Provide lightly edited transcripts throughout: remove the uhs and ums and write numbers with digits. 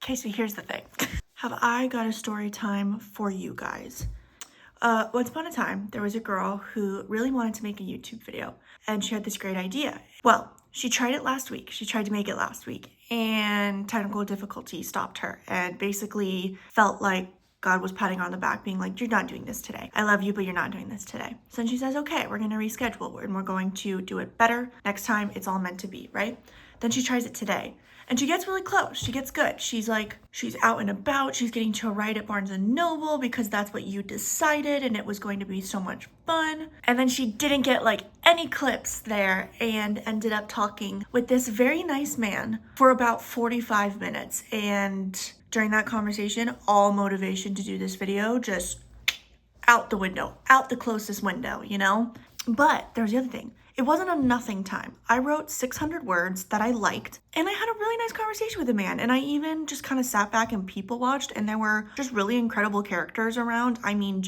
Okay, so here's the thing. Have I got a story time for you guys? Once upon a time, there was a girl who really wanted to make a YouTube video, and she had this great idea. Well, she tried it last week. She tried to make it last week, and technical difficulty stopped her, and basically felt like God was patting her on the back, being like, you're not doing this today. I love you, but you're not doing this today. So then she says, okay, we're gonna reschedule, and we're going to do it better. Next time, it's all meant to be, right? Then she tries it today. And she gets really close. She gets good. She's out and about. She's getting to write at Barnes & Noble because that's what you decided and it was going to be so much fun. And then she didn't get like any clips there and ended up talking with this very nice man for about 45 minutes. And during that conversation, all motivation to do this video just out the window, out the closest window, you know? But there's the other thing. It wasn't a nothing time. I wrote 600 words that I liked, and I had a really nice conversation with a man. And I even just kind of sat back and people watched, and there were just really incredible characters around. I mean,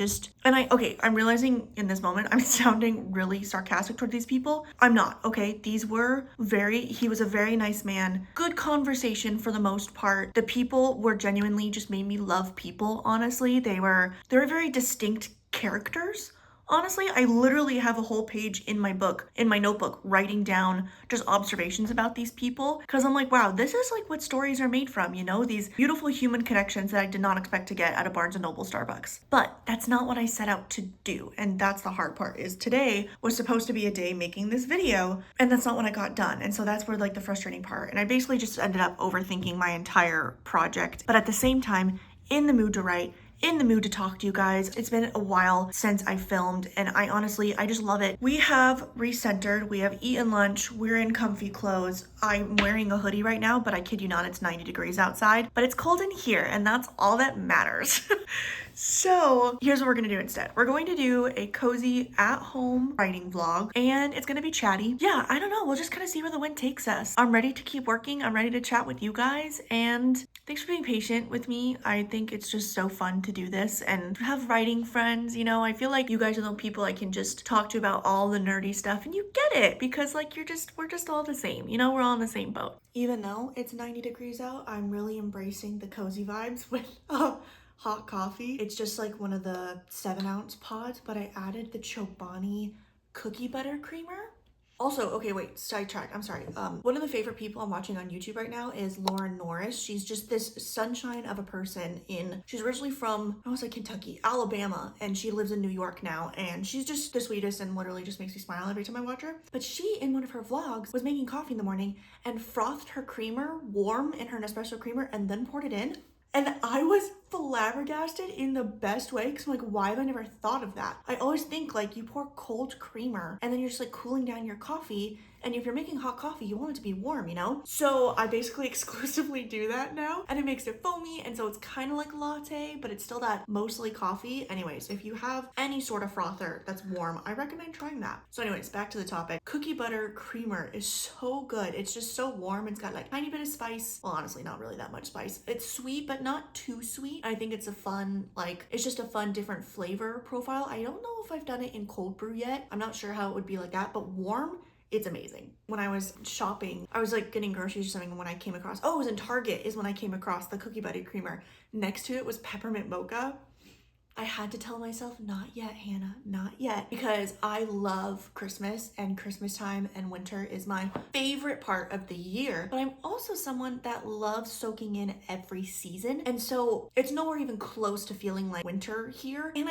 I'm realizing in this moment I'm sounding really sarcastic toward these people. I'm not, okay? He was a very nice man. Good conversation for the most part. The people were genuinely just made me love people, honestly. They were very distinct characters. Honestly, I literally have a whole page in my notebook, writing down just observations about these people because I'm like, wow, this is like what stories are made from, you know, these beautiful human connections that I did not expect to get at a Barnes & Noble Starbucks. But that's not what I set out to do. And that's the hard part is today was supposed to be a day making this video and that's not what I got done. And so that's where like the frustrating part. And I basically just ended up overthinking my entire project, but at the same time, in the mood to write, in the mood to talk to you guys. It's been a while since I filmed and I just love it. We have recentered, we have eaten lunch, we're in comfy clothes. I'm wearing a hoodie right now, but I kid you not, it's 90 degrees outside, but it's cold in here and that's all that matters. So here's what we're gonna do instead. We're going to do a cozy at-home writing vlog and it's gonna be chatty. Yeah, I don't know, we'll just kind of see where the wind takes us. I'm ready to keep working, I'm ready to chat with you guys, and thanks for being patient with me. I think it's just so fun to do this and have writing friends, you know. I feel like you guys are the people I can just talk to about all the nerdy stuff and you get it because like we're just all the same, you know, we're all in the same boat. Even though it's 90 degrees out, I'm really embracing the cozy vibes with hot coffee. It's just like one of the 7-ounce pods, but I added the Chobani cookie butter creamer. Also, okay, wait, sidetrack, I'm sorry. One of the favorite people I'm watching on YouTube right now is Lauren Norris. She's just this sunshine of a person she's originally from, I want to say Kentucky, Alabama, and she lives in New York now, and she's just the sweetest and literally just makes me smile every time I watch her. But she, in one of her vlogs, was making coffee in the morning and frothed her creamer warm in her Nespresso creamer and then poured it in. And I was flabbergasted in the best way because I'm like, why have I never thought of that? I always think like you pour cold creamer and then you're just like cooling down your coffee. And if you're making hot coffee, you want it to be warm, you know? So I basically exclusively do that now and it makes it foamy. And so it's kind of like latte, but it's still that mostly coffee. Anyways, if you have any sort of frother that's warm, I recommend trying that. So anyways, back to the topic. Cookie butter creamer is so good. It's just so warm. It's got like a tiny bit of spice. Well, honestly, not really that much spice. It's sweet, but not too sweet. I think it's a fun, it's just a fun different flavor profile. I don't know if I've done it in cold brew yet. I'm not sure how it would be like that, but warm, it's amazing. When I was shopping, I was like getting groceries or something, and when I came across, it was in Target is when I came across the cookie butter creamer. Next to it was peppermint mocha. I had to tell myself, not yet, Hannah, not yet, because I love Christmas and Christmas time and winter is my favorite part of the year. But I'm also someone that loves soaking in every season. And so it's nowhere even close to feeling like winter here. And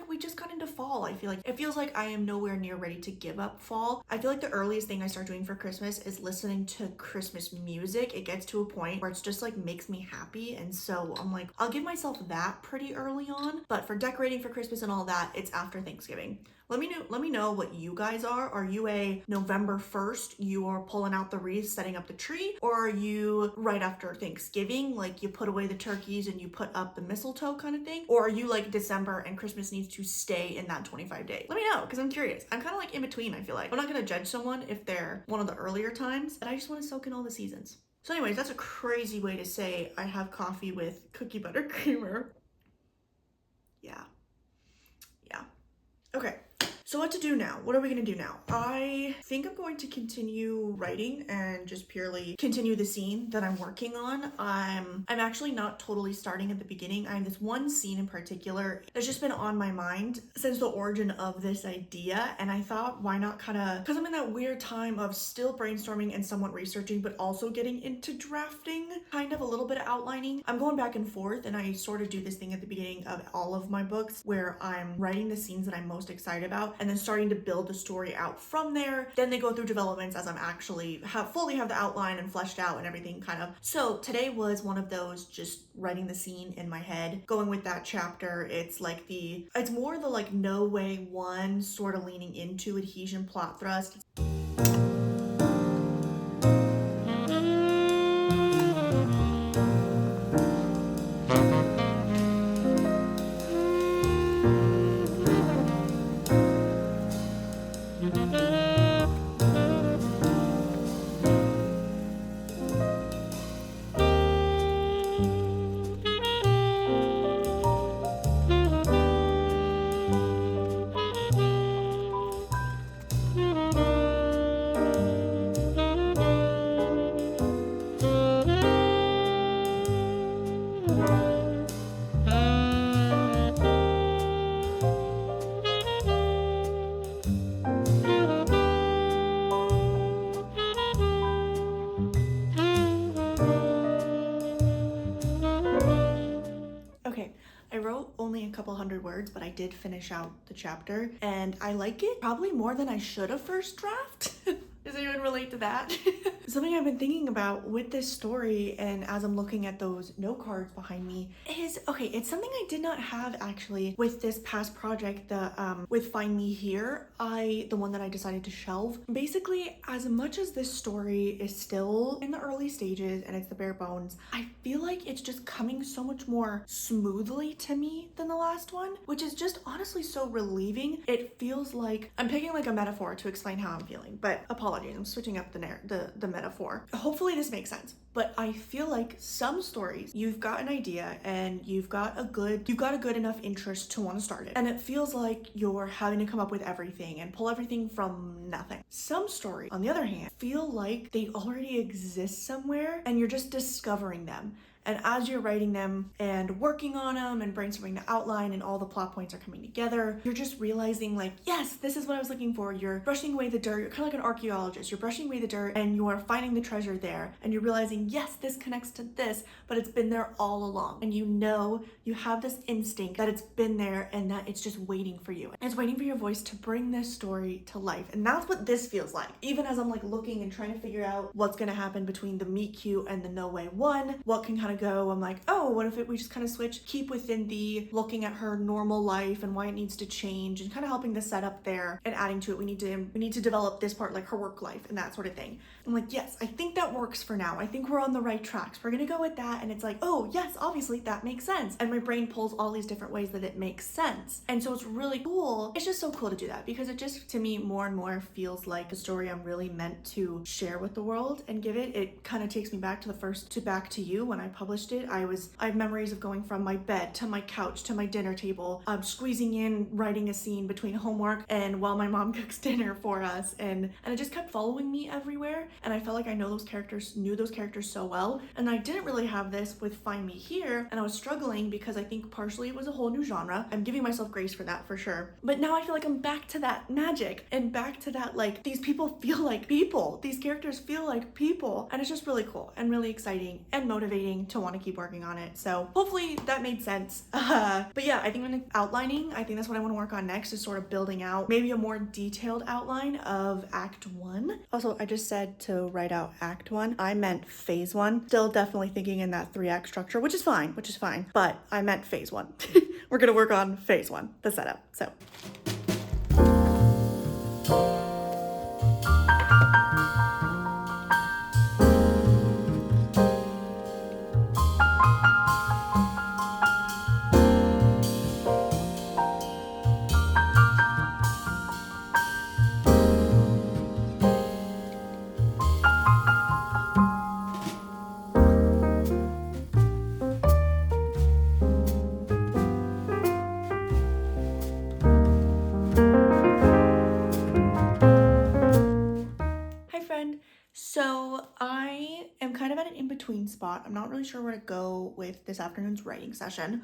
we just got into fall. I feel like it feels like I am nowhere near ready to give up fall. I feel like the earliest thing I start doing for Christmas is listening to Christmas music. It gets to a point where it's just like makes me happy. And so I'm like, I'll give myself that pretty early on. But for decorating for Christmas and all that, it's after Thanksgiving. Let me know what you guys are. Are you a November 1st, you are pulling out the wreath, setting up the tree? Or are you right after Thanksgiving, like you put away the turkeys and you put up the mistletoe kind of thing? Or are you like December and Christmas needs to stay in that 25 days? Let me know, because I'm curious. I'm kind of like in between, I feel like. I'm not gonna judge someone if they're one of the earlier times, but I just want to soak in all the seasons. So anyways, that's a crazy way to say I have coffee with cookie butter creamer. Yeah. Okay. So what to do now? What are we gonna do now? I think I'm going to continue writing and just purely continue the scene that I'm working on. I'm actually not totally starting at the beginning. I have this one scene in particular that's just been on my mind since the origin of this idea, and I thought, why not kind of, because I'm in that weird time of still brainstorming and somewhat researching, but also getting into drafting, kind of a little bit of outlining. I'm going back and forth, and I sort of do this thing at the beginning of all of my books where I'm writing the scenes that I'm most excited about and then starting to build the story out from there. Then they go through developments as I'm actually fully have the outline and fleshed out and everything kind of. So today was one of those, just writing the scene in my head, going with that chapter. It's more the like no way one, sort of leaning into adhesion plot thrust. Okay, I wrote only a couple hundred words, but I did finish out the chapter, and I like it probably more than I should have first draft. Does anyone relate to that? Something I've been thinking about with this story, and as I'm looking at those note cards behind me, is, okay, it's something I did not have actually with this past project, with Find Me Here, the one that I decided to shelve. Basically, as much as this story is still in the early stages and it's the bare bones, I feel like it's just coming so much more smoothly to me than the last one, which is just honestly so relieving. It feels like I'm picking like a metaphor to explain how I'm feeling, but apologies, I'm switching up the metaphor. Hopefully this makes sense. But I feel like some stories, you've got an idea and you've got a good enough interest to want to start it. And it feels like you're having to come up with everything and pull everything from nothing. Some stories, on the other hand, feel like they already exist somewhere and you're just discovering them. And as you're writing them and working on them and brainstorming the outline and all the plot points are coming together, you're just realizing like, yes, this is what I was looking for. You're brushing away the dirt. You're kind of like an archaeologist. You're brushing away the dirt and you are finding the treasure there. And you're realizing, yes, this connects to this, but it's been there all along. And you have this instinct that it's been there and that it's just waiting for you. And it's waiting for your voice to bring this story to life. And that's what this feels like. Even as I'm like looking and trying to figure out what's going to happen between the meet cute and the no way one, what can kind of go, I'm like, oh, what if we just kind of switch, keep within the looking at her normal life and why it needs to change and kind of helping the setup there and adding to it. We need to develop this part, like her work life and that sort of thing. I'm like, yes, I think that works for now. I think we're on the right tracks. We're gonna go with that. And it's like, oh yes, obviously that makes sense. And my brain pulls all these different ways that it makes sense. And so it's really cool. It's just so cool to do that because it just, to me, more and more feels like a story I'm really meant to share with the world and give it. It kind of takes me back to Back to You when I published it. I have memories of going from my bed to my couch to my dinner table, squeezing in writing a scene between homework and while my mom cooks dinner for us, and it just kept following me everywhere. And I felt like I knew those characters so well. And I didn't really have this with Find Me Here, and I was struggling because I think partially it was a whole new genre. I'm giving myself grace for that for sure. But now I feel like I'm back to that magic and back to that, like, these people feel like people. These characters feel like people. And it's just really cool and really exciting and motivating to want to keep working on it. So hopefully that made sense. But yeah, I think when outlining, I think that's what I want to work on next, is sort of building out maybe a more detailed outline of Act 1. Also, I just said to write out Act 1. I meant Phase 1. Still definitely thinking in that 3-act structure, which is fine. But I meant Phase 1. We're gonna work on Phase 1, the setup. So. friend. So I am kind of at an in-between spot. I'm not really sure where to go with this afternoon's writing session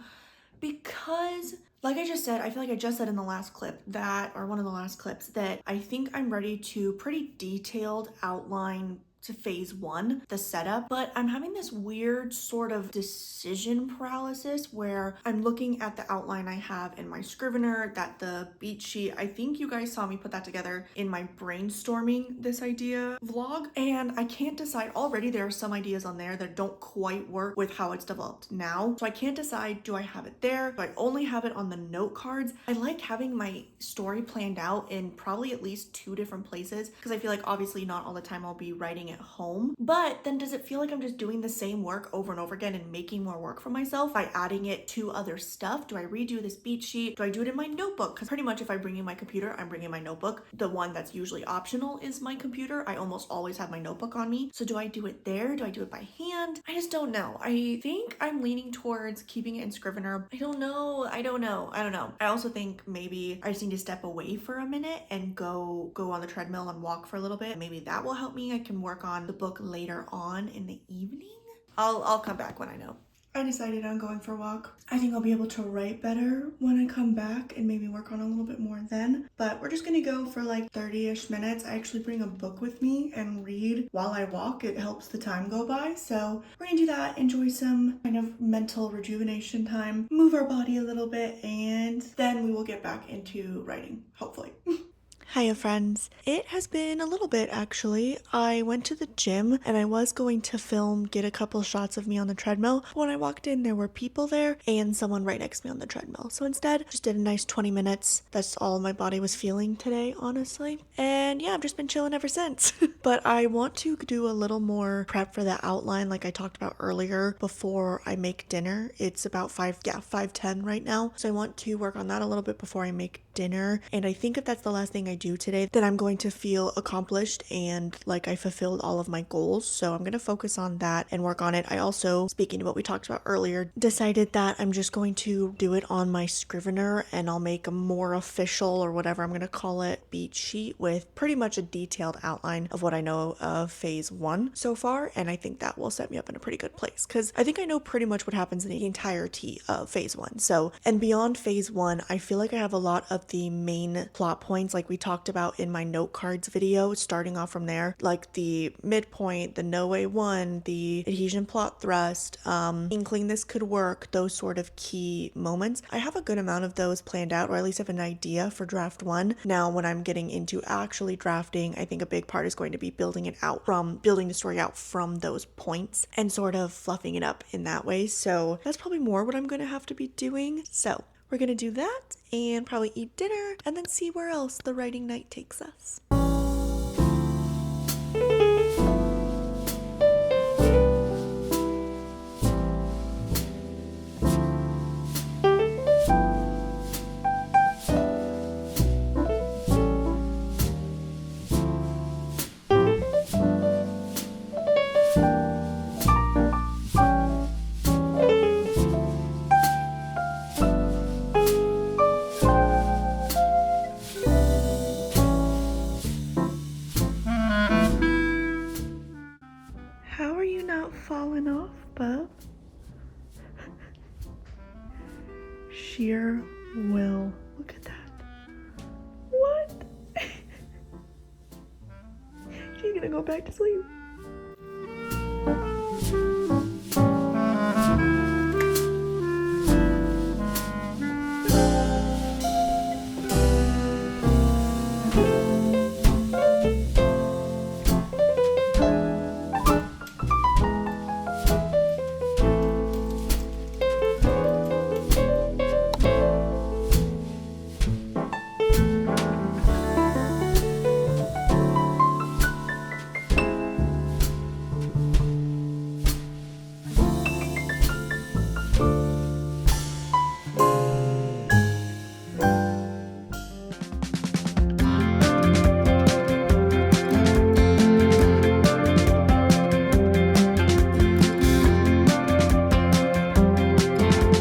because, like I just said, I feel like I just said in the last clip that, or one of the last clips, that I think I'm ready to pretty detailed outline to phase one, the setup, but I'm having this weird sort of decision paralysis where I'm looking at the outline I have in my Scrivener, that the beat sheet, I think you guys saw me put that together in my brainstorming this idea vlog, and I can't decide. Already there are some ideas on there that don't quite work with how it's developed now, so I can't decide, do I have it there? Do I only have it on the note cards? I like having my story planned out in probably at least 2 different places because I feel like obviously not all the time I'll be writing at home, but then does it feel like I'm just doing the same work over and over again and making more work for myself by adding it to other stuff? Do I redo this beat sheet? Do I do it in my notebook? Because pretty much if I bring in my computer, I'm bringing my notebook. The one that's usually optional is my computer. I almost always have my notebook on me. So do I do it there? Do I do it by hand? I just don't know. I think I'm leaning towards keeping it in Scrivener. I don't know. I also think maybe I just need to step away for a minute and go on the treadmill and walk for a little bit. Maybe that will help me. I can work on the book later on in the evening. I'll come back when I know. I decided on going for a walk. I think I'll be able to write better when I come back and maybe work on a little bit more then. But we're just gonna go for like 30-ish minutes. I actually bring a book with me and read while I walk. It helps the time go by. So we're gonna do that, enjoy some kind of mental rejuvenation time, move our body a little bit, and then we will get back into writing, hopefully. Hiya friends. It has been a little bit actually. I went to the gym and I was going to get a couple shots of me on the treadmill. But when I walked in, there were people there and someone right next to me on the treadmill. So instead, just did a nice 20 minutes. That's all my body was feeling today, honestly. And yeah, I've just been chilling ever since. But I want to do a little more prep for the outline like I talked about earlier before I make dinner. It's about 5:10 right now. So I want to work on that a little bit before I make dinner. And I think if that's the last thing I do today, then I'm going to feel accomplished and like I fulfilled all of my goals. So I'm going to focus on that and work on it. I also, speaking of what we talked about earlier, decided that I'm just going to do it on my Scrivener and I'll make a more official, or whatever I'm going to call it, beat sheet with pretty much a detailed outline of what I know of phase one so far. And I think that will set me up in a pretty good place because I think I know pretty much what happens in the entirety of phase one. So, and beyond phase one, I feel like I have a lot of the main plot points like we talked about in my note cards video, starting off from there, like the midpoint, the no way one, the adhesion plot thrust, inkling this could work, those sort of key moments. I have a good amount of those planned out, or at least have an idea for draft one. Now, when I'm getting into actually drafting, I think a big part is going to be building the story out from those points and sort of fluffing it up in that way. So that's probably more what I'm going to have to be doing. So we're going to do that and probably eat dinner and then see where else the writing night takes us. How are you not falling off, bub? Sheer will. Look at that. What? She's gonna go back to sleep.